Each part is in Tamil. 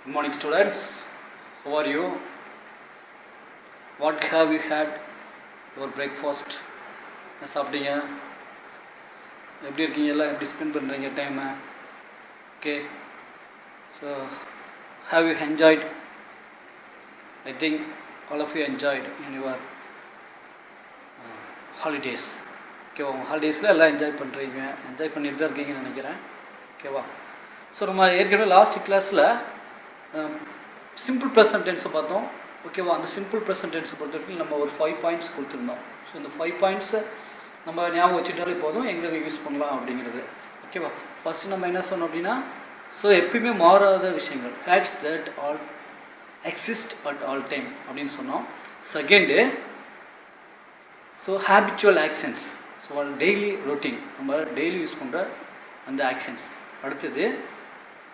Good morning, students. How are you? What have you had for breakfast? என்ன சாப்பிட்டீங்க? எப்படி இருக்கீங்க? எல்லாம் எப்படி ஸ்பெண்ட் பண்ணுறீங்க டைமை? Okay. So have you enjoyed? I think all of you enjoyed in your holidays. ஓகேவா? உங்கள் ஹாலிடேஸில் எல்லாம் என்ஜாய் பண்ணிட்டு தான் இருக்கீங்கன்னு நினைக்கிறேன். ஓகேவா? ஸோ நம்ம ஏற்கனவே லாஸ்ட் கிளாஸில் சிம்பிள் ப்ரெசன்ட் டென்ஸை பார்த்தோம். ஓகேவா? அந்த சிம்பிள் ப்ரெசன்ட் டென்ஸை பொறுத்த வரைக்கும் நம்ம ஒரு 5 பாயிண்ட்ஸ் கொடுத்துருந்தோம். ஸோ இந்த 5 பாயிண்ட்ஸை நம்ம ஞாபகம் வச்சுட்டாலே போதும் எங்கே யூஸ் பண்ணலாம் அப்படிங்கிறது. ஓகேவா? ஃபஸ்ட்டு நம்ம என்ன சொன்னோம் அப்படின்னா, ஸோ எப்பயுமே மாறாத விஷயங்கள், facts that all exist at all time அப்படின்னு சொன்னோம். Second, so habitual actions, so daily routine, நம்ம டெய்லி யூஸ் பண்ணுற அந்த ஆக்ஷன்ஸ். அடுத்தது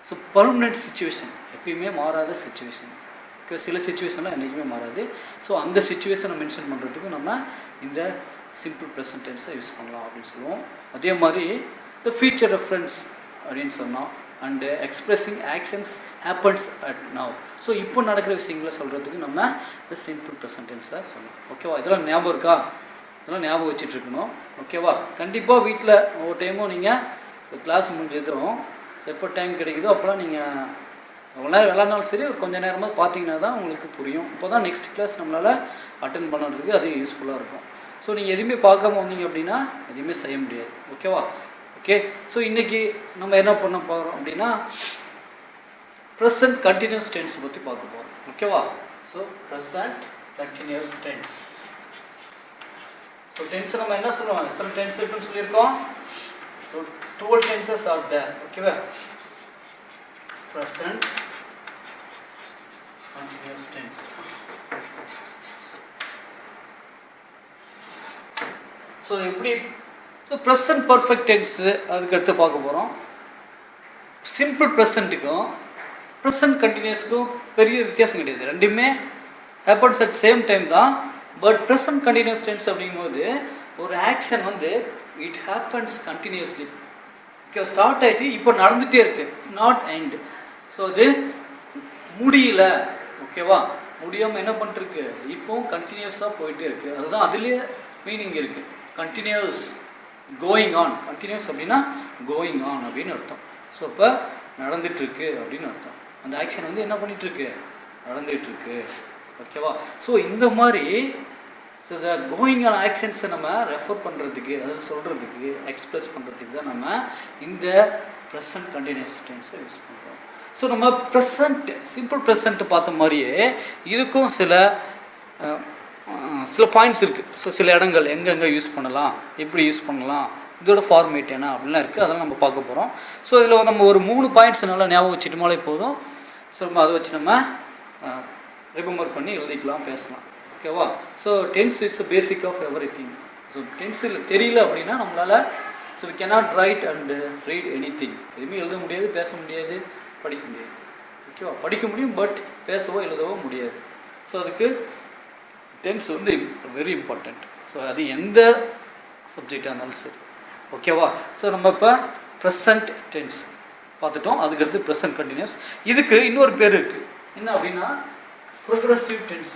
ஸோ பர்மனெண்ட் சுச்சுவேஷன், எப்பயுமே மாறாத சுச்சுவேஷன். சில சுச்சுவேஷன்லாம் என்றைக்குமே மாறாது. ஸோ அந்த சுச்சுவேஷனை மென்ஷன் பண்ணுறதுக்கு நம்ம இந்த சிம்பிள் ப்ரெசன்ட் டென்ஸை யூஸ் பண்ணலாம் அப்படின்னு சொல்லுவோம். அதே மாதிரி த ஃபியூச்சர் ரெஃபரன்ஸ் அப்படின்னு சொன்னோம். And expressing actions happens at now. So இப்போ நடக்கிற விஷயங்களை சொல்கிறதுக்கு நம்ம இந்த சிம்பிள் ப்ரெசன்ட் டென்ஸை சொன்னோம். ஓகேவா? இதெல்லாம் ஞாபகம் இருக்கா? இதெல்லாம் ஞாபகம் வச்சுட்ருக்கணும். ஓகேவா? கண்டிப்பாக வீட்டில் ஒவ்வொரு டைமும் நீங்கள் ஸோ கிளாஸ் முடிஞ்சதும் எப்போ டைம் கிடைக்குதோ அப்போலாம் நீங்கள் எவ்வளோ நேரம் விளாட்னாலும் சரி கொஞ்சம் நேரமாக பார்த்தீங்கன்னா தான் உங்களுக்கு புரியும். இப்போ தான் நெக்ஸ்ட் கிளாஸ் நம்மளால் அட்டென்ட் பண்ணுறதுக்கு அது யூஸ்ஃபுல்லாக இருக்கும். ஸோ நீங்கள் எதுவுமே பார்க்காம வந்தீங்க அப்படின்னா எதுவுமே செய்ய முடியாது. ஓகேவா? ஓகே. ஸோ இன்றைக்கி நம்ம என்ன பண்ண போகிறோம் அப்படின்னா ப்ரெசன்ட் கண்டினியூஸ் டென்ஸ் பற்றி பார்க்க போகிறோம். ஓகேவா? So present continuous tense. So tense நம்ம என்ன சொல்லுவோம், எத்தனை டென்ஸ் இருக்குன்னு சொல்லியிருக்கோம். So 12 tenses are there. ஓகேவா? present continuous tense. ஸோ எப்படி present perfect tense அதுக்கு அடுத்து பார்க்க போகிறோம். சிம்பிள் ப்ரெசண்ட்டுக்கும் ப்ரெசன்ட் கண்டினியூஸ்க்கும் பெரிய வித்தியாசம் கிடையாது. ரெண்டுமே happens at same time தான். பட் ப்ரெசன்ட் கண்டினியூஸ் டென்ஸ் அப்படிங்கும்போது ஒரு ஆக்ஷன் வந்து it happens continuously. Okay, start ஆகிட்டு இப்போ நடந்துகிட்டே இருக்கு, நாட் எண்ட். ஸோ அது முடியல. ஓகேவா? முடியாமல் என்ன பண்ணிட்டுருக்கு, இப்போவும் கண்டினியூஸாக போயிட்டே இருக்குது. அதுதான் அதுலேயே மீனிங் இருக்குது. Continuous, going on. கண்டினியூஸ் அப்படின்னா கோயிங் ஆன் அப்படின்னு அர்த்தம். ஸோ இப்போ நடந்துகிட்ருக்கு அப்படின்னு அர்த்தம். அந்த ஆக்ஷன் வந்து என்ன பண்ணிகிட்ருக்கு, நடந்துகிட்ருக்கு. ஓகேவா? ஸோ இந்த மாதிரி ஸோ இந்த கோயிங் ஆன் ஆக்ஷன்ஸை நம்ம ரெஃபர் பண்ணுறதுக்கு, அதாவது சொல்கிறதுக்கு, எக்ஸ்பிரஸ் பண்ணுறதுக்கு தான் நம்ம இந்த ப்ரெசன்ட் கண்டினியூஸ் டென்ஸை யூஸ் பண்ணுறோம். ஸோ நம்ம ப்ரெசன்ட் சிம்பிள் ப்ரெசன்ட் பார்த்த மாதிரியே இதுக்கும் சில பாயிண்ட்ஸ் இருக்குது. ஸோ சில இடங்கள் எங்கெங்கே யூஸ் பண்ணலாம், எப்படி யூஸ் பண்ணலாம், இதோட ஃபார்மேட் என்ன அப்படிலாம் இருக்குது. அதெல்லாம் நம்ம பார்க்க போகிறோம். ஸோ இதில் நம்ம ஒரு 3 பாயிண்ட்ஸ் நல்லா ஞாபகம் வச்சுட்டுமாலே போதும். ஸோ நம்ம அதை வச்சு நம்ம ரிமெம்பர் பண்ணி எழுதிக்கலாம், பேசலாம். ஓகேவா? So tense it's basic of everything. So டென்ஸில் தெரியல அப்படின்னா நம்மளால் so we cannot write and read anything. எதுவுமே எழுத முடியாது, பேச முடியாது, படிக்க முடியாது. ஓகேவா? படிக்க முடியும், பட் பேசவோ எழுதவோ முடியாது. ஸோ அதுக்கு டென்ஸ் வந்து வெரி இம்பார்ட்டண்ட். ஸோ அது எந்த சப்ஜெக்டாக இருந்தாலும் சரி. ஓகேவா? ஸோ நம்ம இப்போ ப்ரெசன்ட் டென்ஸ் பார்த்துட்டோம். அதுக்கடுத்து ப்ரெசன்ட் கண்டினியூஸ். இதுக்கு இன்னொரு பேர் இருக்குது. என்ன அப்படின்னா progressive tense.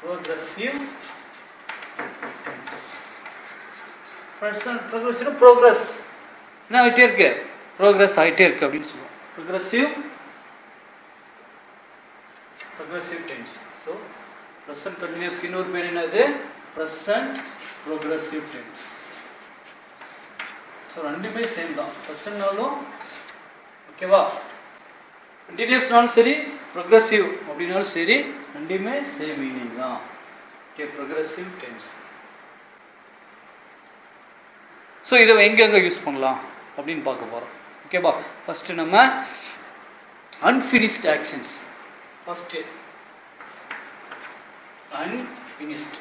Progressive tense. Progressive progress என்ன ஆகிட்டே இருக்கு, ப்ரோக்ரஸ் ஆகிட்டே இருக்கு அப்படின்னு சொல்லுவோம். Progressive tense. So present continuous இன்னொரு பேர் என்னது, ப்ரெசன்ட் ப்ரோக்ரஸிவ் டென்ஸ். ஸோ ரெண்டுமே சேம் தான். ப்ரெசன்ட்னாலும் ஓகேவா, கண்டினியூஸ்னாலும் சரி, ப்ரோக்ரஸிவ் அப்படின்னாலும் சரி, ரெண்டுமே சேம் மீனிங் தான். Okay, progressive tense. ஸோ இதை எங்கெங்கே யூஸ் பண்ணலாம் அப்படின்னு பார்க்க போகிறோம். ஓகேவா? ஃபஸ்ட்டு நம்ம unfinished actions. First unfinished.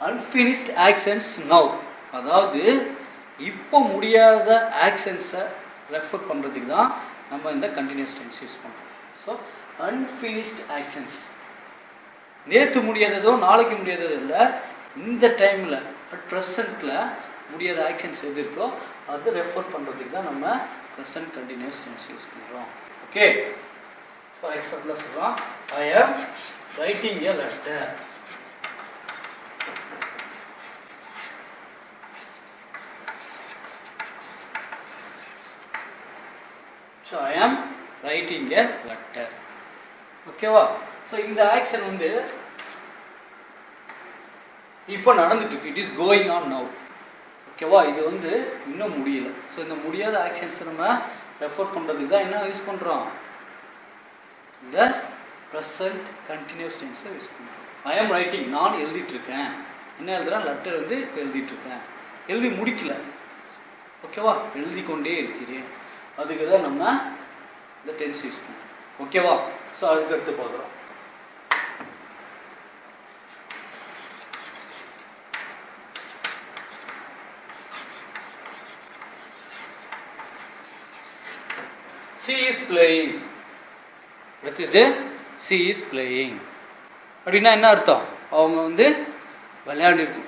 unfinished actions now. அதாவது இப்போ முடியாத ஆக்ஷன்ஸை ரெஃபர் பண்ணுறதுக்கு தான் நம்ம இந்த கண்டினியூஸ் டென்ஸ் யூஸ் பண்ணுறோம். So unfinished actions. நேற்று முடியாததோ நாளைக்கு முடியாததோ இல்லை, இந்த டைமில் அட் ப்ரெசண்ட்டில் முடியாத ஆக்ஷன்ஸ் எது இருக்கோ அது ரெஃபர் பண்ணுறதுக்கு தான் நம்ம ப்ரெசன்ட் கண்டினியூஸ் டென்ஸ் யூஸ் பண்ணுறோம். ஓகே, ஃபார் எக்ஸாம்பிள் சொல்கிறோம், I am writing a letter. So I am writing a letter. ஓகேவா? ஸோ இந்த ஆக்ஷன் வந்து இப்போ நடந்துட்டு இருக்கு. It is going on now. ஓகேவா? இது வந்து இன்னும் முடியல. ஸோ இந்த முடியாத ஆக்ஷன்ஸ் நம்ம ரெஃபர் பண்ணுறதுக்கு தான் என்ன யூஸ் பண்ணுறோம்? இந்த ப்ரெசன்ட் கண்டினியூஸ் டென்ஸை யூஸ் பண்ணுறோம். ஐ ஆம் ரைட்டிங், நான் எழுதிட்டு இருக்கேன். என்ன எழுதுறேன்? லெட்டர் வந்து இப்போ எழுதிட்டு இருக்கேன். எழுதி முடிக்கல. ஓகேவா? எழுதி கொண்டே இருக்கிறேன். அதுக்கு தான் நம்ம இந்த டென்ஸ் யூஸ் பண்ணுறோம். ஓகேவா? ஸோ அதுக்கு அடுத்து பார்க்குறோம். She is playing. அடுத்தது she is playing. அப்படின்னா என்ன அர்த்தம்? அவங்க வந்து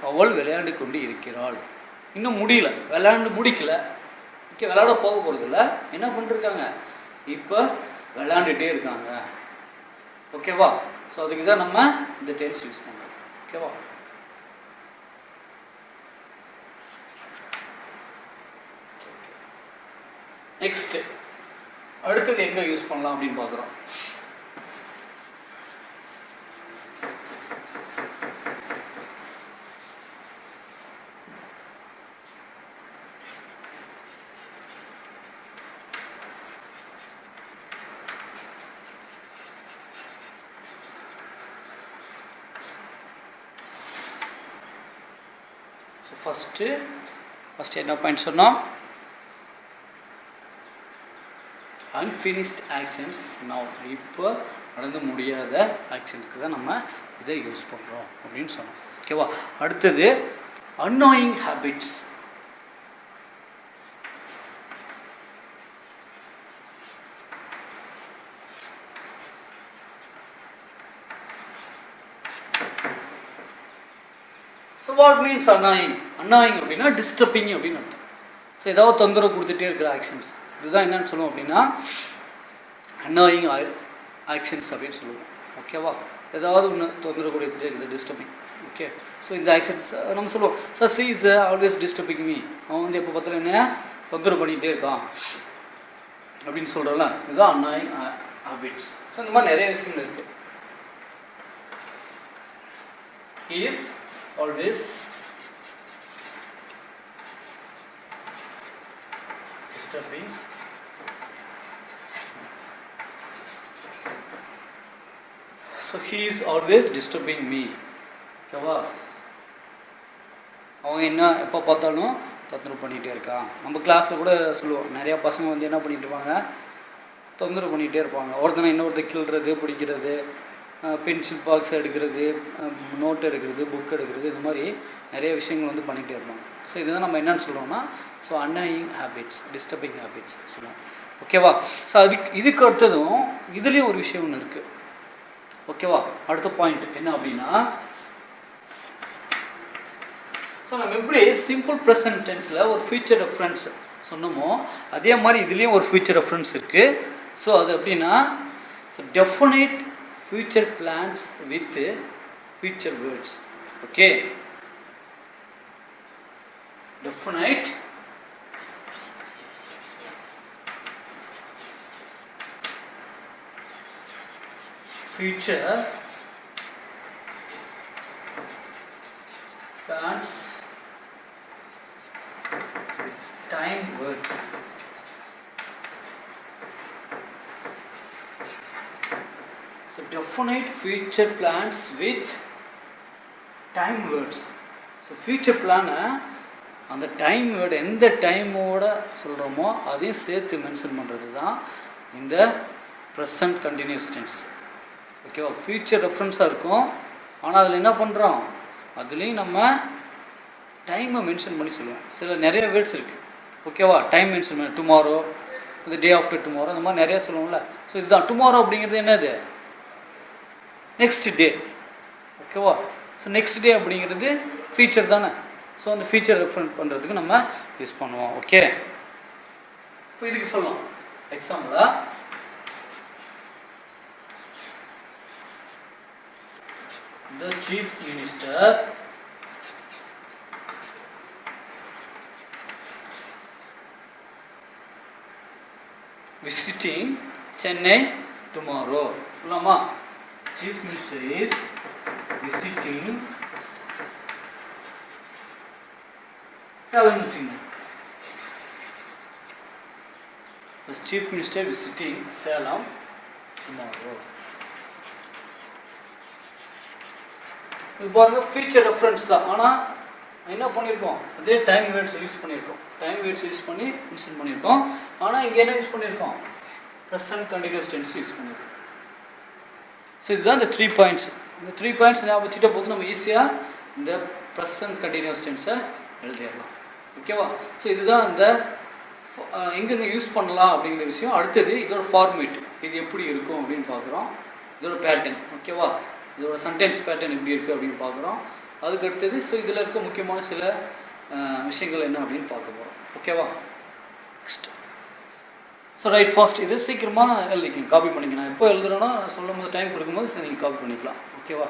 அவள் விளையாண்டு கொண்டு இருக்கிறாள். இன்னும் முடியல, விளையாண்டு முடிக்கல. ஓகே, விளையாட போக போகிறதில்ல. என்ன பண்ணிருக்காங்க? இப்போ விளையாண்டுட்டே இருக்காங்க. ஓகேவா? ஸோ அதுக்கு தான் நம்ம இந்த டென்ஸ் யூஸ் பண்ணுறோம். ஓகேவா? நெக்ஸ்ட் அடுத்தது எங்க யூஸ் பண்ணலாம் அப்படின்னு பார்க்குறோம். ஃபர்ஸ்ட் என்ன பாயிண்ட் சொன்னோம்? Unfinished actions now. இப்போ நடந்து முடியாத ஆக்ஷனுக்கு தான் நம்ம இதை யூஸ் பண்ணுறோம் அப்படின்னு சொன்னோம். ஓகேவா? அடுத்தது annoying habits. So what means annoying? Annoying அப்படின்னா டிஸ்டர்பிங் அப்படின்னு அர்த்தம். ஸோ ஏதாவது தொந்தரவு கொடுத்துட்டே இருக்கிற ஆக்ஷன்ஸ், இதுதான் என்னன்னு சொல்லுவோம் அப்படின்னா அன்னாயிங் ஆக்ஷன்ஸ் அப்படின்னு சொல்லுவோம். ஓகேவா? ஏதாவது ஒன்று தொந்தரவு கொடுத்துட்டே இருக்குது, டிஸ்டர்பிங். ஓகே, ஸோ இந்த ஆக்ஷன்ஸ் நம்ம சொல்லுவோம், sir C is always disturbing me. அவன் வந்து எப்போ பார்த்தாலும் என்ன தொந்தரவு பண்ணிகிட்டே இருக்கான் அப்படின்னு சொல்கிறோம்ல, இதுதான் அன்னாயிங் ஹேபிட்ஸ். ஸோ இந்த மாதிரி நிறைய விஷயங்கள் இருக்குது. He is always disturbing so he is always disturbing me. ஓகேவா? அவங்க என்ன எப்போ பார்த்தாலும் தொந்தரவு பண்ணிகிட்டே இருக்கான். நம்ம கிளாஸில் கூட சொல்லுவோம், நிறையா பசங்க வந்து என்ன பண்ணிட்டு இருப்பாங்க, தொந்தரவு பண்ணிகிட்டே இருப்பாங்க. ஒருத்தனை இன்னொருத்தர் கிள்றது, பிடிக்கிறது, பென்சில் பாக்ஸ் எடுக்கிறது, நோட் எடுக்கிறது, புக் எடுக்கிறது, இந்த மாதிரி நிறைய விஷயங்கள் வந்து பண்ணிகிட்டே இருப்பாங்க. ஸோ இதுதான் நம்ம என்னன்னு சொல்கிறோம்னா, so annoying habits, disturbing habits சொல்லுவோம். ஓகேவா? ஸோ இதுக்கு அடுத்ததும் இதுலேயும் ஒரு விஷயம் ஒன்று இருக்குது. ஓகேவா? அடுத்த பாயிண்ட் என்ன அப்படின்னா, ஸோ நம்ம எப்படி சிம்பிள் ப்ரெசன்ட் டென்ஸில் ஒரு ஃபியூச்சர் ரெஃபரன்ஸ் சொன்னோமோ அதே மாதிரி இதுலேயும் ஒரு ஃபியூச்சர் ரெஃபரன்ஸ் இருக்குது. ஸோ அது எப்படின்னா, so definite future plans with future words. Okay, definite future plans with time words. Definite future plans with time words. So future பிளானை அந்த டைம் வேர்டு எந்த டைமோட சொல்கிறோமோ அதையும் சேர்த்து மென்ஷன் பண்ணுறது தான் இந்த ப்ரெசன்ட் கண்டினியூஸ் டென்ஸ். ஓகேவா? ஃபியூச்சர் ரெஃபரன்ஸாக இருக்கும், ஆனால் அதில் என்ன பண்ணுறோம், அதுலேயும் நம்ம டைமை மென்ஷன் பண்ணி சொல்லுவோம். சில நிறைய வேர்ட்ஸ் இருக்குது. ஓகேவா? டைம் மென்ஷன் பண்ணி டுமாரோ, இந்த டே ஆஃப்டர் டுமாரோ, அந்த மாதிரி நிறையா சொல்லுவோம்ல. ஸோ இதுதான் டுமாரோ அப்படிங்கிறது என்னது, நெக்ஸ்ட் டே. ஓகேவா? ஸோ நெக்ஸ்ட் டே அப்படிங்கிறது ஃபீச்சர் தானே. ஸோ அந்த ஃபீச்சர் ரெஃபரன்ஸ் பண்ணுறதுக்கு நம்ம யூஸ் பண்ணுவோம். ஓகே, இப்போ இதுக்கு சொல்லலாம் எக்ஸாம்பிளா the chief minister visiting Chennai tomorrow. சொல்லலாமா? chief minister is visiting Salem. The chief minister visiting Salem tomorrow. இது பாருங்க ஃபீச்சர் ரெஃபரன்ஸ் தான். ஆனால் என்ன பண்ணியிருக்கோம், அதே டைம் வேர்ட்ஸ் யூஸ் பண்ணியிருக்கோம். டைம் வேர்ட்ஸ் யூஸ் பண்ணி மென்ஷன் பண்ணியிருக்கோம். ஆனால் இங்கே என்ன யூஸ் பண்ணியிருக்கோம், ப்ரெசன்ட் கண்டினியூஸ் டென்ஸ் யூஸ் பண்ணியிருக்கோம். ஸோ இதுதான் இந்த 3 பாயிண்ட்ஸ். இந்த 3 பாயிண்ட்ஸ் ஞாபகம் வச்சுட்ட போது நம்ம ஈஸியாக இந்த ப்ரெசன்ட் கண்டினியூஸ் டென்ஸை எழுதிடலாம். ஓகேவா? ஸோ இதுதான் இந்த எங்கெங்கே யூஸ் பண்ணலாம் அப்படிங்கிற விஷயம். அடுத்தது இதோட ஃபார்மேட், இது எப்படி இருக்கும் அப்படின்னு பார்க்குறோம். இதோட பேட்டர்ன், ஓகேவா, இதோட சென்டென்ஸ் பேட்டர்ன் எப்படி இருக்குது அப்படின்னு பார்க்குறோம். அதுக்கு அடுத்தது ஸோ இதில் இருக்க முக்கியமான சில விஷயங்கள் என்ன அப்படின்னு பார்க்க போகிறோம். ஓகேவா? நெக்ஸ்ட் ஸோ ரைட் ஃபர்ஸ்ட் இது சீக்கிரமாக எழுதிக்கிங்க, காப்பி பண்ணிங்க. நான் எப்போ எழுதுறேன்னா சொல்லும் போது டைம் கொடுக்கும்போது நீங்கள் காப்பி பண்ணிக்கலாம். ஓகேவா?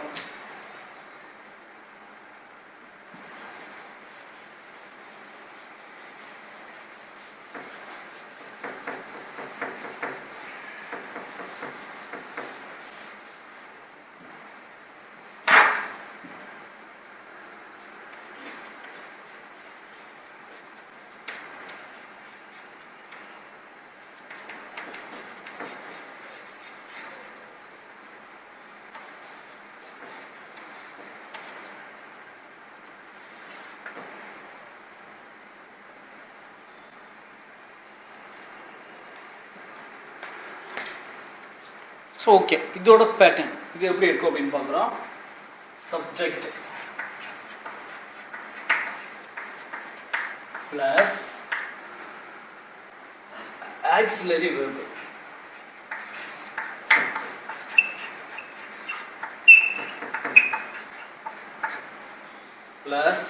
ஸோ ஓகே, இதோட பேட்டர்ன் இது எப்படி இருக்கும் அப்படின்னு பார்க்குறோம். Subject plus auxiliary verb plus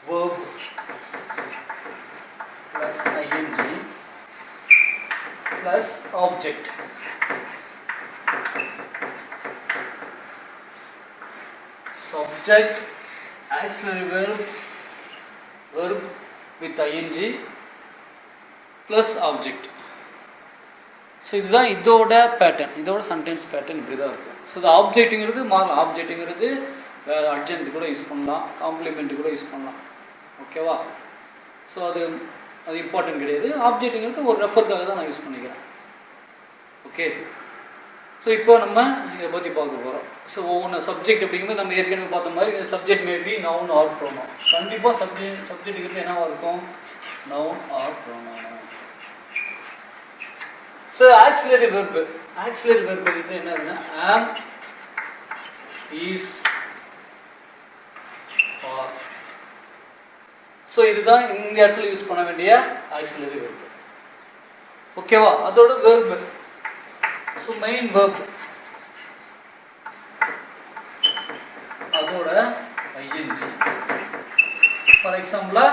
verb plus ing plus object. Subject, auxiliary verb, verb with ing plus object. So இதுதான் இதோட பேட்டர்ன், இதோட சென்டென்ஸ் பேட்டர்ன் இப்படி தான் இருக்கும். ஸோ இந்த ஆப்ஜெக்ட்டுங்கிறது மாறலாம். ஆப்ஜெக்ட்டுங்கிறது வேறு அட்ஜென்ட் கூட யூஸ் பண்ணலாம், காம்ப்ளிமெண்ட் கூட யூஸ் பண்ணலாம். ஓகேவா? ஸோ அது இம்பார்ட்டன்ட் கிடையாது. ஆப்ஜெக்ட்டுங்கிறது ஒரு ரெஃபருக்காக தான் நான் யூஸ் பண்ணிக்கிறேன். ஓகே, ஸோ இப்போ நம்ம இதை பற்றி பார்க்க போகிறோம். ஸோ ஒவ்வொன்று சப்ஜெக்ட் அப்படிங்கும்போது நம்ம ஏற்கனவே பார்த்த மாதிரி subject maybe noun R pronoun. கண்டிப்பாக சப்ஜெக்ட்டுங்கிறது என்னவா இருக்கும், noun R pronoun. So auxiliary verb, auxiliary verb வந்து என்னதுன்னா ஆம், இஸ், ஆர். ஸோ இதுதான் இந்த இடத்துல யூஸ் பண்ண வேண்டிய ஆக்சிலரி வெர்ப். ஓகேவா? அதோட வெர்ப், ஸோ மெயின் வெர்ப், அதோட ing. ஃபார் எக்ஸாம்பிளா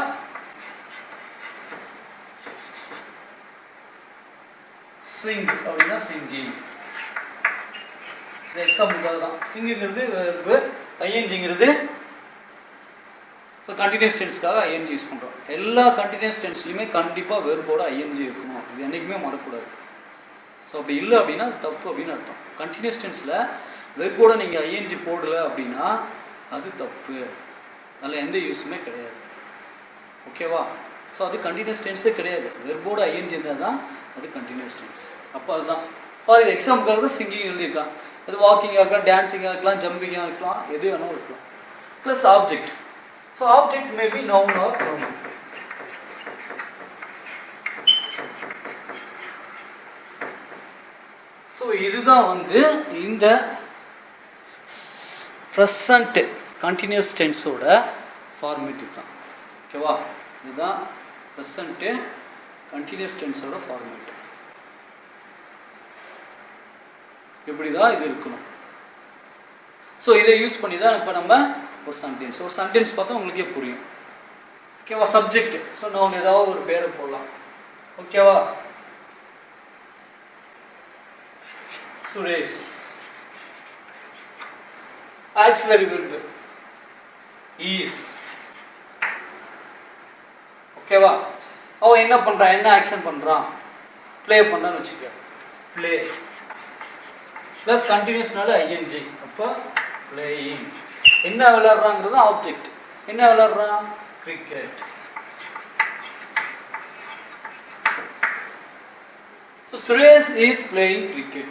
சிங் அப்படின்னா சிங்கிங். எக்ஸாம்பிளுக்காக தான். சிங்குங்கிறது வெர்ப், ஐஎன்ஜிங்கிறது ஸோ கண்டினியூஸ் டென்ஸ்க்காக ஐஎன்ஜி யூஸ் பண்ணுறோம். எல்லா கண்டினியூஸ் டென்ஸ்லையுமே கண்டிப்பாக வெர்போட ஐஎன்ஜி இருக்கணும். இது என்றைக்குமே மறக்கக்கூடாது. ஸோ அப்படி இல்லை அப்படின்னா அது தப்பு அப்படின்னு அர்த்தம். கண்டினியூஸ் டென்ஸில் வெர்போட நீங்கள் ஐஎன்ஜி போடல அப்படின்னா அது தப்பு, அதில் எந்த யூஸுமே கிடையாது. ஓகேவா? ஸோ அது கண்டினியூஸ் டென்ஸே கிடையாது. வெர்போட ஐஎன்ஜி இருந்தால் தான் அது கண்டினியூஸ் டென்ஸ். அப்போ அதுதான் ஃபார் எக்ஸாம்பிளுக்காக தான் சிங்கிங் எழுதியிருக்கலாம். அது வாக்கிங்காக இருக்கலாம், டான்ஸிங்காக இருக்கலாம், ஜம்பிங்காக இருக்கலாம், எது வேணாலும் இருக்கலாம். Plus object. So object may be noun R pronoun. So இதுதான் வந்து இந்த ப்ரெசன்ட் கண்டினியூஸ் டென்ஸோட ஃபார்மேட் தான். ஓகேவா? இதுதான் ப்ரெசன்ட் கண்டினியூஸ் டென்ஸோட ஃபார்மேட். இப்படி தான் இது இருக்கணும். ஸோ இதை யூஸ் பண்ணி தான் இப்போ நம்ம ஒரு சென்டென்ஸ் பார்த்தா உங்களுக்கே புரியும். ஓகேவா? சப்ஜெக்ட். ஸோ நான் ஏதாவது ஒரு பேரை போடலாம். ஓகேவா? சுரேஷ். Auxiliary verb is. ஓகேவா? அவன் என்ன பண்றான், என்ன ஆக்ஷன் பண்றான், ப்ளே பண்றான்னு வச்சுக்க. ப்ளே பிளஸ் கண்டினியூஸ்னால ஐஎன்ஜி. அப்போ பிளேயிங். என்ன விளையாடுறாங்கிறது ஆப்ஜெக்ட். என்ன விளையாடுறான்? Cricket. So Suresh is playing cricket.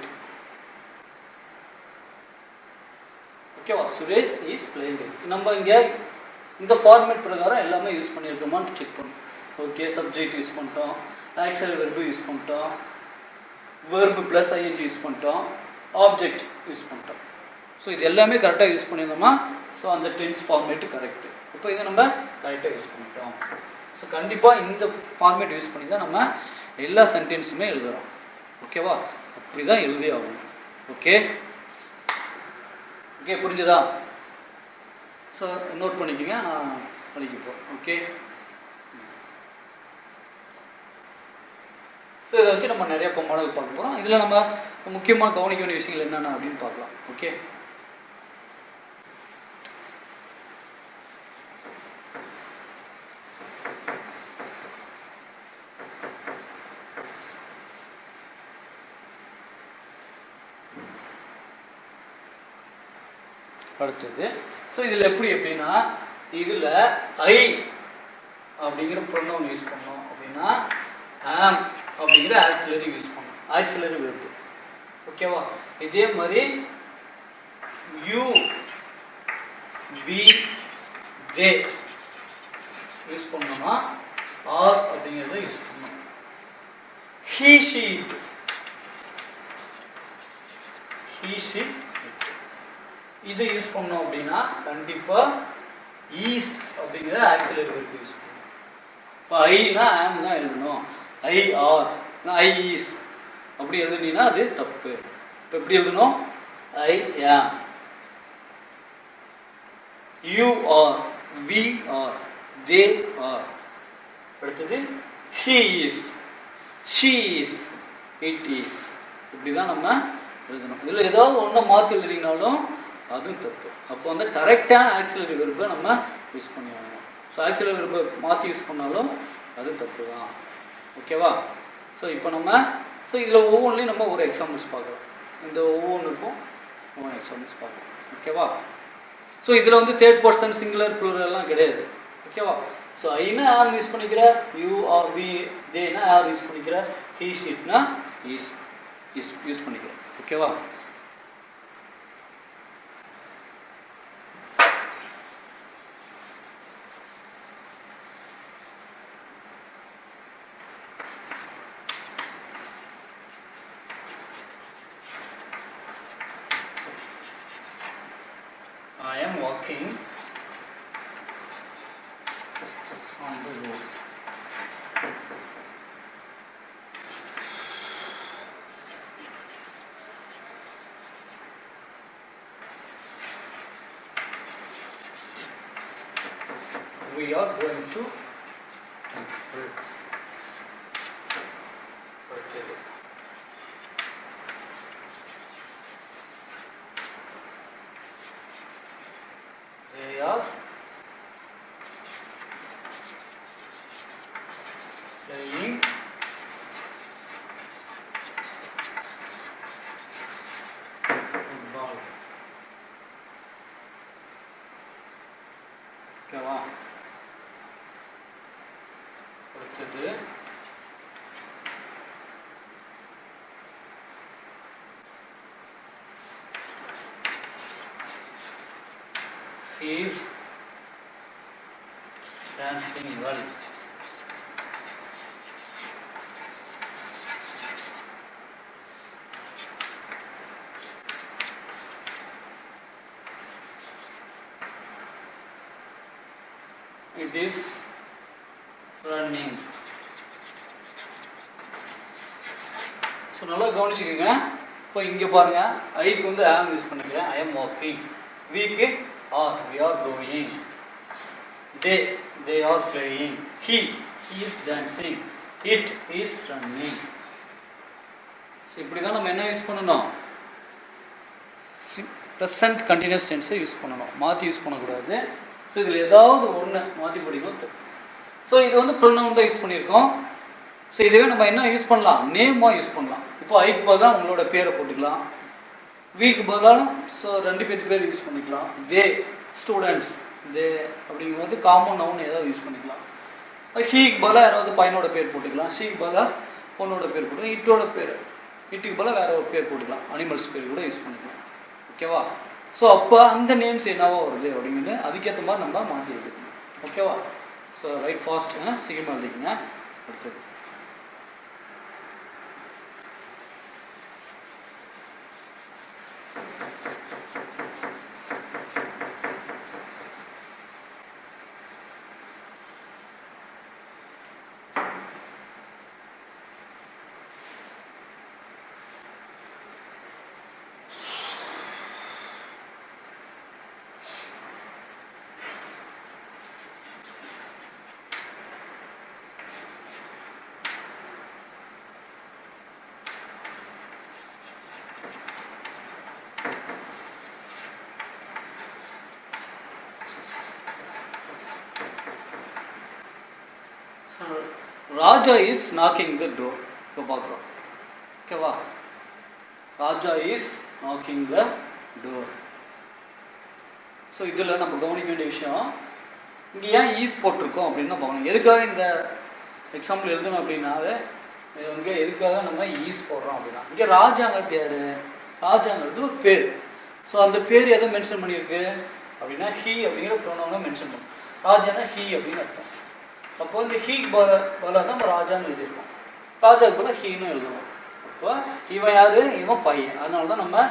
ஓகேவா? Suresh is playing. நம்ம இங்க இந்த ஃபார்மேட் பிரகாரம் எல்லாமே யூஸ் பண்ணியிருக்கோமான்னு செக் பண்ணணும். ஓகே, சப்ஜெக்ட் யூஸ் பண்ணிட்டோம், ஆக்சுவல் வெர்பு யூஸ் பண்ணிட்டோம், வெர்பு பிளஸ் ஐஎன்ஜி யூஸ் பண்ணிட்டோம், ஆப்ஜெக்ட் யூஸ் பண்ணிட்டோம். ஸோ இது எல்லாமே கரெக்டாக யூஸ் பண்ணியிருந்தோமா? ஸோ அந்த டென்ஸ் ஃபார்மேட்டு கரெக்டு. இப்போ இதை நம்ம கரெக்டாக யூஸ் பண்ணிட்டோம். ஸோ கண்டிப்பாக இந்த ஃபார்மேட் யூஸ் பண்ணி தான் நம்ம எல்லா சென்டென்ஸுமே எழுதுகிறோம். ஓகேவா? அப்படி தான் எழுதி ஆகணும். ஓகே ஓகே, புரிஞ்சுதா? ஸோ நோட் பண்ணிக்கோங்க, நான் படிக்கப்போம். ஓகே, ஸோ இதை வச்சு நம்ம நிறைய மாடல் பார்க்க போகிறோம். இதில் நம்ம முக்கியமாக கவனிக்க வேண்டிய விஷயங்கள் என்னென்ன அப்படின்னு பார்க்கலாம். ஓகே, அடுத்தது. ஸோ இதில் எப்படின்னா இதில் ஐ அப்படிங்கிற ப்ரொனவுன் யூஸ் பண்ணோம் அப்படின்னா ஆம் அப்படிங்கிற ஆக்சிலரி யூஸ் பண்ணோம், ஆக்சிலரி வெர்பு. ஓகேவா? இதே மாதிரி யூ வி தே யூஸ் பண்ணோம்னா ஆர் அப்படிங்கிறத யூஸ் பண்ணோம். ஹீ ஷீட், ஹீ ஷீட் இதை யூஸ் பண்ணோம் அப்படின்னா கண்டிப்பா ஈஸ் அப்படிங்கிற ஆக்சிலரி வெர்பு யூஸ் பண்ணணும். இப்போ ஐனா ஆம் தான் எழுதணும். ஐ ஆர் ஐ ஈஸ் அப்படி எழுதுனீங்கன்னா அது தப்பு. இப்போ எப்படி எழுதணும்? I am, you are, we are, they are. அடுத்தது he is, she is, it is. இப்படிதான் நம்ம எழுதணும். இதில் ஏதாவது ஒன்றை மாற்றி எழுதுறீங்கனாலும் அதுவும் தப்பு. அப்போ வந்து கரெக்டான ஆக்சிலரி வெர்பை நம்ம யூஸ் பண்ணி ஆகணும். ஸோ ஆக்சிலரி வெர்பை மாற்றி யூஸ் பண்ணாலும் அது தப்பு தான். ஓகேவா? ஸோ இப்போ நம்ம இதில் ஒவ்வொன்றிலையும் நம்ம ஒரு எக்ஸாம்பிள்ஸ் பார்க்கலாம். இந்த ஒவ்வொன்றுக்கும் ஒவ்வொரு எக்ஸாம்பிள்ஸ் பார்க்கலாம். ஓகேவா? ஸோ இதில் வந்து தேர்ட் பர்சன் சிங்குலர் ப்ளூரல்லாம் கிடையாது. ஓகேவா? ஸோ ஐனா ஆம் யூஸ் பண்ணிக்கிற, யூ ஆர் வி தேனா ஆர் யூஸ் பண்ணிக்கிற, ஹீ ஷீட்னா யூஸ் பண்ணிக்கிற. ஓகேவா? I am walking on the road. We are going to they are playing football. ஓகேவா? அடுத்தது he is dancing well. It is running. So நல்லா கவனிச்சுக்கோங்க. இப்போ இங்கே பாருங்க, ஐக்கு வந்து ஆம் யூஸ் பண்ணிக்கிறேன். I am walking. week are, we are going. They are playing. He is dancing. It is running. So இப்படி தான் நம்ம என்ன யூஸ் பண்ணணும், ப்ரெசன்ட் கண்டினியூஸ் டென்ஸை யூஸ் பண்ணணும், மாற்றி யூஸ் பண்ணக்கூடாது. ஸோ இதில் ஏதாவது ஒன்று மாற்றி படிக்கணும். ஸோ இது வந்து ப்ரொனவுன் தான் யூஸ் பண்ணியிருக்கோம். ஸோ இதுவே நம்ம என்ன யூஸ் பண்ணலாம், நேமாக யூஸ் பண்ணலாம். இப்போ ஐக்கு பதிலாக உங்களோட பேரை போட்டுக்கலாம், வீக்கு பதிலாக ஸோ 2 பேர் யூஸ் பண்ணிக்கலாம். தே ஸ்டூடெண்ட்ஸ், தே அப்படிங்கும்போது காமன் நவுன் ஏதாவது யூஸ் பண்ணிக்கலாம். ஹீக்கு பதிலாக யாராவது பையனோட பேர் போட்டுக்கலாம், ஷீக்கு பதிலாக பொண்ணோட பேர் போட்டுக்கலாம், இட்டோட பேர், இட்டுக்கு பதிலாக வேற ஒரு பேர் போட்டுக்கலாம், அனிமல்ஸ் பேர் கூட யூஸ் பண்ணிக்கலாம். ஓகேவா? ஸோ அப்போ அந்த நேம்ஸ் என்னவோ வருது அப்படிங்கிறது அதுக்கேற்ற மாதிரி நம்ம மாற்றி எடுக்கணும். ஓகேவா? ஸோ ரைட் ஃபாஸ்ட் சீக்கிரமாக எழுதிக்கங்க. அடுத்தது Raja is knocking the door. இப்போ பார்க்குறோம். ஓகேவா? Raja is knocking the door. So இதில் நம்ம கவனிக்க வேண்டிய விஷயம், இங்கே ஏன் ஈஸ் போட்டிருக்கோம் அப்படின்னு தான் பார்க்கணும். எதுக்காக இந்த எக்ஸாம்பிள் எழுதணும் அப்படின்னாவே இங்கே எதுக்காக நம்ம ஈஸ் போடுறோம் அப்படின்னா, இங்கே ராஜாங்கிறது யாரு, ராஜாங்கிறது ஒரு பேர். ஸோ அந்த பேர் எதை மென்ஷன் பண்ணியிருக்கு அப்படின்னா ஹீ அப்படிங்கிற ப்ரோனவுனை மென்ஷன் பண்ணும். ராஜானா ஹீ அப்படின்னு அர்த்தம். அப்போ இந்த ஹீக்கு பதிலாக தான் நம்ம ராஜான்னு எழுதியிருக்கோம், ராஜாவுக்கு பதிலாக ஹீன்னு எழுதுவோம். அப்போ இவன் யாரு, இவன் பையன், அதனால தான் நம்ம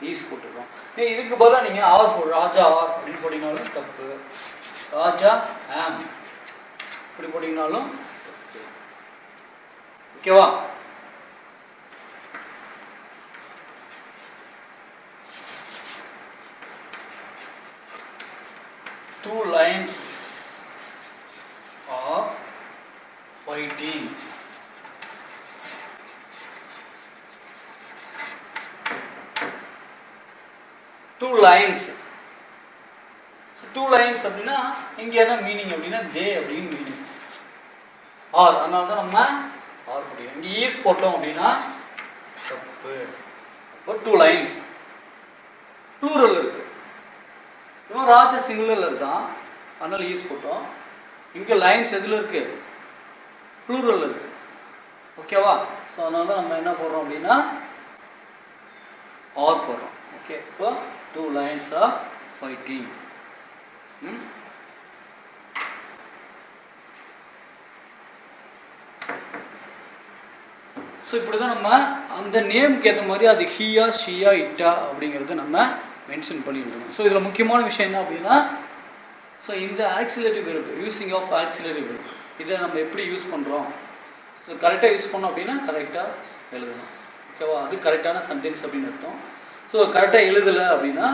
ஈஸ் போட்டுருக்கோம். இதுக்கு பதிலாக நீங்கள் ஆர் போடு, ராஜா ஆர் அப்படின்னு போட்டிங்கனாலும் தப்பு, ராஜா ஆம் இப்படி போட்டிங்கனாலும் தப்பு. ஓகேவா? Two lions are fighting. Two lions. So two lions அப்படின்னா இங்க என்ன மீனிங் அப்படின்னா தே அப்படின்னு மீனிங். ஆர், அதனால தான் நம்ம ஆர் போடுறோம். இங்க ஈஸ் போட்டோம் அப்படின்னா தப்பு. இப்போ டூ லைன்ஸ் ப்ளூரல் இருக்கு. இவன் ராஜா சிங்குலர்ல இருக்கான், அதனால ஈஸ் போட்டோம். இங்க லைன்ஸ் எதுல இருக்கு, ப்ளூரல் இருக்கு. ஓகேவா? ஸோ அதனால தான் நம்ம என்ன போடுறோம் அப்படின்னா ஆர் போடுறோம். ஓகே, இப்போ two lines are fighting. So இப்படி தான் நம்ம அந்த நேமுக்கு ஏற்ற மாதிரி அது ஹியா ஷியா இட்டா அப்படிங்கிறது நம்ம மென்ஷன் பண்ணியிருந்தோம். ஸோ இதில் முக்கியமான விஷயம் என்ன அப்படின்னா, ஸோ இந்த auxiliary verb, using of auxiliary verb, இதை நம்ம எப்படி யூஸ் பண்ணுறோம், ஸோ கரெக்டாக யூஸ் பண்ணோம் அப்படின்னா கரெக்டாக எழுதணும். ஓகேவா? அது கரெக்டான சென்டென்ஸ் அப்படின்னு அர்த்தம். ஸோ கரெக்டாக எழுதலை அப்படின்னா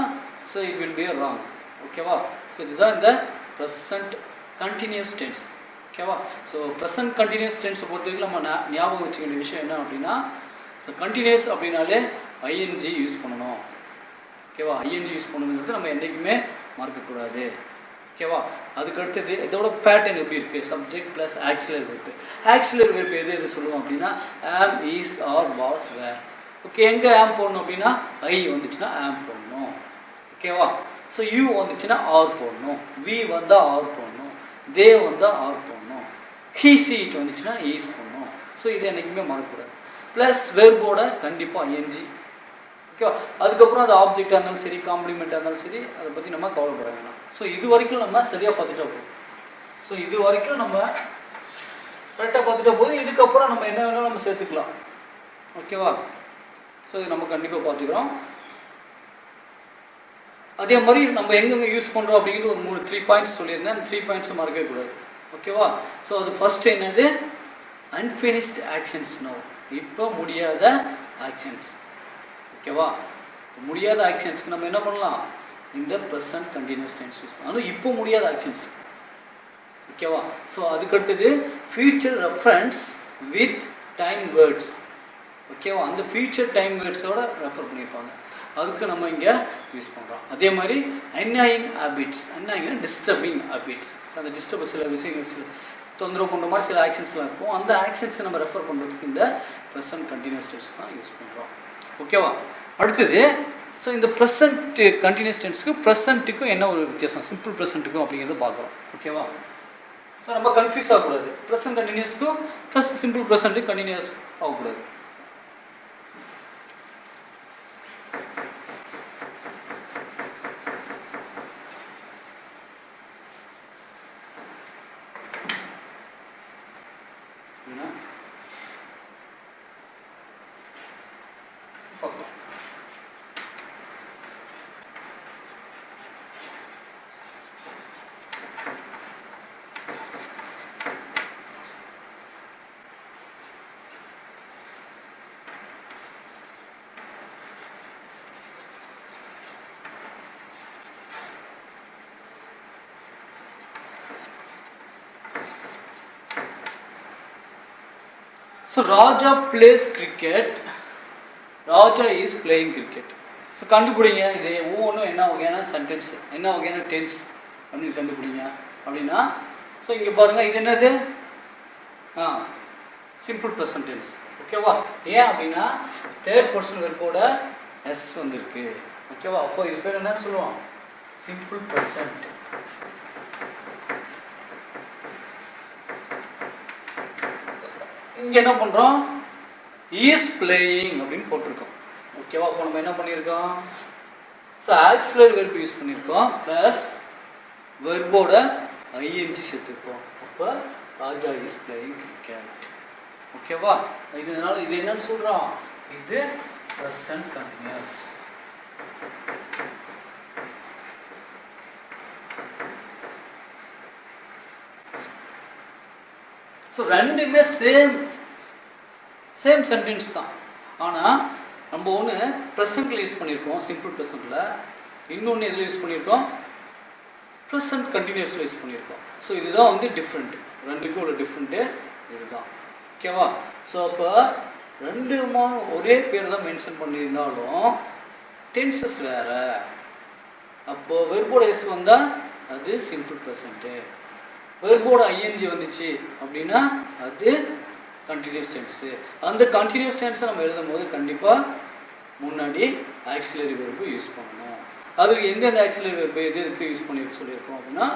so it will be wrong. ஓகேவா? ஸோ இதுதான் இந்த ப்ரெசன்ட் கண்டினியூஸ் டென்ஸ். ஓகேவா? ஸோ ப்ரெசன்ட் கண்டினியூஸ் டென்ஸை பொறுத்தவரைக்கும் நம்ம ஞாபகம் வச்சுக்க வேண்டிய விஷயம் என்ன அப்படின்னா, ஸோ கண்டினியூஸ் அப்படின்னாலே ஐஎன்ஜி யூஸ் பண்ணணும். ஓகேவா? ஐஎன்ஜி யூஸ் பண்ணணுங்கிறது நம்ம என்றைக்குமே மறக்கக்கூடாது. ஓகேவா? அதுக்கு அடுத்தது இதோட பேட்டர்ன் எப்படி இருக்குது, subject plus auxiliary verb. Auxiliary verb எது சொல்லுவோம் அப்படின்னா am, is, are, was, were. Okay, எங்கே ஆம் போடணும் அப்படின்னா ஐ வந்துச்சுன்னா ஆம் போடணும். ஓகேவா? ஸோ யூ வந்துச்சுன்னா ஆர் போடணும், வி வந்தால் ஆர் போடணும், தே வந்தால் ஆர் போடணும், ஹீ சீட் வந்துச்சுன்னா ஈஸ் போடணும். ஸோ இது என்றைக்குமே மறக்கக்கூடாது. ப்ளஸ் வெர்போட கண்டிப்பாக ஐஎன்ஜி. ஓகேவா? அதுக்கப்புறம் அது ஆப்ஜெக்டாக இருந்தாலும் சரி, காம்ப்ளிமெண்ட்டாக இருந்தாலும் சரி, அதை பற்றி நம்ம கவலைப்பட வேணாம். ஸோ இது வரைக்கும் நம்ம சரியாக பார்த்துட்டா போதும். ஸோ இது வரைக்கும் நம்ம கரெக்டாக பார்த்துட்டா போதும். இதுக்கப்புறம் நம்ம என்ன வேணாலும் நம்ம சேர்த்துக்கலாம். ஓகேவா? ஸோ இது நம்ம கண்டிப்பாக பார்த்துக்கிறோம். அதே மாதிரி நம்ம எங்கெங்கே யூஸ் பண்ணுறோம் அப்படிங்கிறது ஒரு 3 பாயிண்ட்ஸ் சொல்லியிருந்தேன். அந்த 3 பாயிண்ட்ஸை மறக்கவே கூடாது. ஓகேவா? ஸோ அது ஃபர்ஸ்ட் என்னது, அன்ஃபினிஷ்ட் ஆக்ஷன்ஸ். நோ, இப்போ முடியாத ஆக்ஷன்ஸ். ஓகேவா? முடியாத ஆக்ஷன்ஸ்க்கு நம்ம என்ன பண்ணலாம், இந்த ப்ரெசன்ட் கண்டினியூஸ் டென்ஸ் யூஸ் பண்ணணும். அதுவும் இப்போ முடியாத ஆக்ஷன்ஸ். ஓகேவா? ஸோ அதுக்கடுத்தது future reference with time words. ஓகேவா? அந்த ஃபியூச்சர் டைம் வேர்ட்ஸோட ரெஃபர் பண்ணியிருப்பாங்க, அதுக்கு நம்ம இங்கே யூஸ் பண்ணுறோம். அதே மாதிரி அன்நாயிங் ஹேபிட்ஸ். அன்நாயிங்னா டிஸ்டர்பிங் ஹேபிட்ஸ். அந்த டிஸ்டர்ப் சில விஷயங்கள் தொந்தரவு பண்ணுற மாதிரி சில ஆக்ஷன்ஸ்லாம் இருக்கும். அந்த ஆக்ஷன்ஸை நம்ம ரெஃபர் பண்ணுறதுக்கு இந்த ப்ரெசன்ட் கண்டினியூஸ் டென்ஸ் தான் யூஸ் பண்ணுறோம். ஓகேவா? அடுத்தது ஸோ இந்த ப்ரெசன்ட் கண்டினியூஸ் டென்ஸுக்கு ப்ரெசன்ட்டுக்கும் என்ன ஒரு வித்தியாசம், சிம்பிள் ப்ரெசன்ட்டுக்கும் அப்படிங்கிறத பார்க்குறோம். ஓகேவா? ஸோ நம்ம கன்ஃபியூஸ் ஆகக்கூடாது. ப்ரெசன்ட் கண்டினியூஸ்க்கும் சிம்பிள் ப்ரெசன்ட்டுக்கு கண்டினியூஸ் ஆகக்கூடாது. So Raja plays cricket. Raja is playing cricket. So கண்டுபிடிங்க இது ஒவ்வொன்றும் என்ன வகையான சென்டென்ஸ், என்ன வகையான டென்ஸ் அப்படின்னு கண்டுபிடிங்க. அப்படின்னா ஸோ இங்கே பாருங்கள், இது என்னது? Simple present tense. ஓகேவா? ஏன் அப்படின்னா தேர்ட் பர்சன் வெர்போட எஸ் வந்திருக்கு. ஓகேவா? அப்போ இது பேர் என்னன்னு சொல்லுவோம்? Simple present. இங்கே என்ன பண்ணுறோம்? இஸ் பிளேயிங் அப்படின்னு போட்டிருக்கோம். ஓகேவா? அப்போ நம்ம என்ன பண்ணியிருக்கோம்? ஸோ ஆக்சிலரி வெர்ப் யூஸ் பண்ணியிருக்கோம், ப்ளஸ் வெர்போட ஐஎன்ஜி சேர்த்துருக்கோம். அப்போ ராஜா இஸ் பிளேயிங் கிரிக்கெட். ஓகேவா? இதனால இது என்னன்னு சொல்கிறோம்? இது ப்ரெசன்ட் கண்டினியூஸ். ஸோ ரெண்டுமே சேம் சென்டென்ஸ் தான். ஆனால் நம்ம ஒன்று ப்ரெசன்ட்டில் யூஸ் பண்ணியிருக்கோம், சிம்பிள் ப்ரெசன்ட்டில். இன்னொன்று எதில் யூஸ் பண்ணியிருக்கோம்? ப்ரெசன்ட் கண்டினியூஸில் யூஸ் பண்ணியிருக்கோம். ஸோ இதுதான் வந்து டிஃப்ரெண்ட். ரெண்டுக்கும் உள்ள டிஃப்ரெண்ட்டு இதுதான். ஓகேவா? ஸோ அப்போ ரெண்டுமா ஒரே பேர் தான் மென்ஷன் பண்ணியிருந்தாலும் டென்சஸ் வேறு. அப்போது வெர்போட எஸ் வந்தால் அது சிம்பிள் ப்ரெசன்ட்டு, வெர்போட ஐஎன்ஜி வந்துச்சு அப்படின்னா அது கண்டினியூஸ் டென்ஸு. அந்த கண்டினியூஸ் டென்ஸை நம்ம எழுதும் போது கண்டிப்பாக முன்னாடி ஆக்சிலரி வெர்பு யூஸ் பண்ணணும். அதுக்கு எந்தெந்த ஆக்சிலரி வெர்பு எது எதுக்கு யூஸ் பண்ணி சொல்லியிருக்கோம் அப்படின்னா,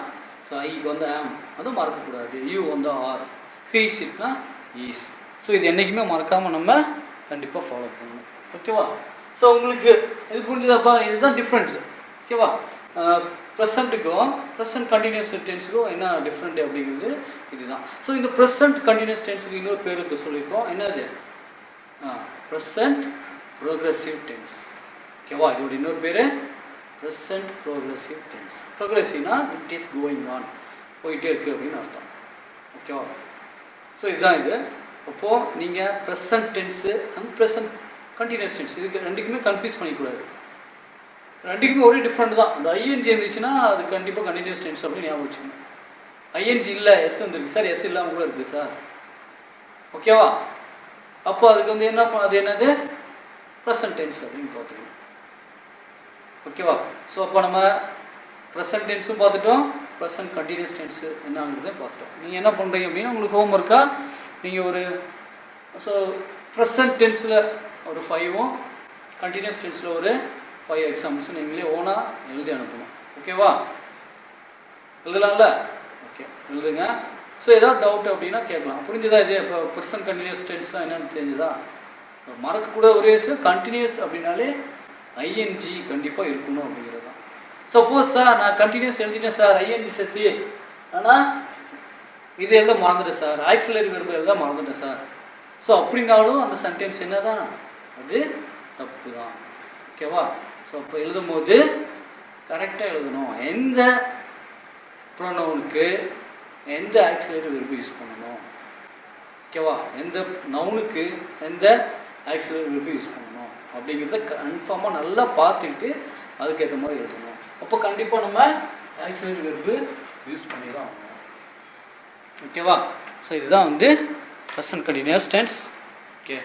ஸோ ஐக்கு வந்து ஆம், அதுவும் மறக்கக்கூடாது. யூ வந்து ஆர், ஹீஸ் இட்னா ஈஸ். ஸோ இது என்றைக்குமே மறக்காமல் நம்ம கண்டிப்பாக ஃபாலோ பண்ணணும். ஓகேவா? ஸோ உங்களுக்கு இது புரிஞ்சுதாப்பா? இதுதான் டிஃப்ரென்ஸ். ஓகேவா? ப்ரெசண்ட்டுக்கும் ப்ரெசன்ட் கண்டினியூஸ் டென்ஸுக்கும் என்ன டிஃப்ரெண்ட் அப்படிங்கிறது இதுதான். ஸோ இந்த ப்ரெசன்ட் கண்டினியூஸ் டென்ஸுக்கு இன்னொரு பேருக்கு சொல்லியிருக்கோம். என்னது? Present progressive tense. ஓகேவா? இதோட இன்னொரு பேர் ப்ரெசன்ட் ப்ரோக்ரெசிவ் டென்ஸ். ப்ரோக்ரெசிவ்னா இட் இஸ் கோயிங் ஆன், போயிட்டே இருக்குது அப்படின்னு அர்த்தம். ஓகேவா? ஸோ இதுதான் இது. அப்போது நீங்கள் present tense and present continuous tense இதுக்கு ரெண்டுக்குமே கன்ஃபியூஸ் பண்ணிக்கூடாது. ரெண்டுக்குமே ஒரே டிஃப்ரெண்ட் தான். அந்த ஐஎன்ஜி இருந்துச்சுன்னா அது கண்டிப்பாக கண்டினியூஸ் டென்ஸ் அப்படின்னு ஞாபகம் வச்சுக்கணும். ஐஎன்ஜி இல்லை, எஸ் வந்துருக்கு சார், எஸ் இல்லாமல் கூட இருக்குது சார். ஓகேவா? அப்போ அதுக்கு வந்து என்ன, அது என்னது? ப்ரெசன்ட் டென்ஸ் அப்படின்னு பார்த்துக்கணும். ஓகேவா? ஸோ அப்போ நம்ம ப்ரெசன்ட் டென்ஸும் பார்த்துட்டோம், ப்ரெசன்ட் கண்டினியூஸ் டென்ஸு என்னங்கிறத பார்த்துட்டோம். நீங்கள் என்ன பண்ணுறீங்க அப்படின்னா, உங்களுக்கு ஹோம் ஒர்க்காக நீங்கள் ஒரு ஸோ ப்ரெசன்ட் டென்ஸில் ஒரு 5ம் கண்டினியூஸ் டென்ஸில் ஒரு 5 எக்ஸாம்பிள்ஸ் நீங்களே ஓனாக எழுதி அனுப்பணும். ஓகேவா? எழுதலாம்ல? ஓகே, எழுதுங்க. ஸோ ஏதாவது டவுட் அப்படின்னா கேட்கலாம். புரிஞ்சுதா? இது இப்போ ப்ரெசன்ட் கண்டினியூஸ் டென்ஸ்லாம் என்னென்னு தெரிஞ்சுதா? மறக்கக்கூட ஒரே விஷயம், கண்டினியூஸ் அப்படின்னாலே ஐஎன்ஜி கண்டிப்பாக இருக்கணும் அப்படிங்கிறது தான். சப்போஸ் சார் நான் கண்டினியூஸ் எழுதிட்டேன் சார் ஐஎன்ஜி சேர்த்து, ஆனால் இது எழுத மறந்துட்டேன் சார், ஆக்சிலரி வெர்பு எழுத மறந்துட்டேன் சார், ஸோ அப்படின்னாலும் அந்த சென்டென்ஸ் என்ன தான்? அது தப்பு தான். ஓகேவா? ஸோ அப்போ எழுதும் போது கரெக்டாக எழுதணும். எந்த ப்ரோனவுனுக்கு எந்த ஆக்சிலரி வெர்பு யூஸ் பண்ணணும், ஓகேவா? எந்த நவுனுக்கு எந்த ஆக்சிலரி வெர்பு யூஸ் பண்ணணும் அப்படிங்கிறத கன்ஃபார்மாக நல்லா பார்த்துக்கிட்டு அதுக்கேற்ற மாதிரி எழுதணும். அப்போ கண்டிப்பாக நம்ம ஆக்சிலரி வெர்பு யூஸ் பண்ணி தான் ஆகணும். ஓகேவா? ஸோ இதுதான் வந்து present continuous tense. Okay,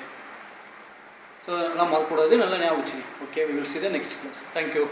so நல்லா மறக்கக்கூடாது, நல்லா ஞாபகம் வச்சுக்கோங்க. Okay, we will see the next class. Thank you.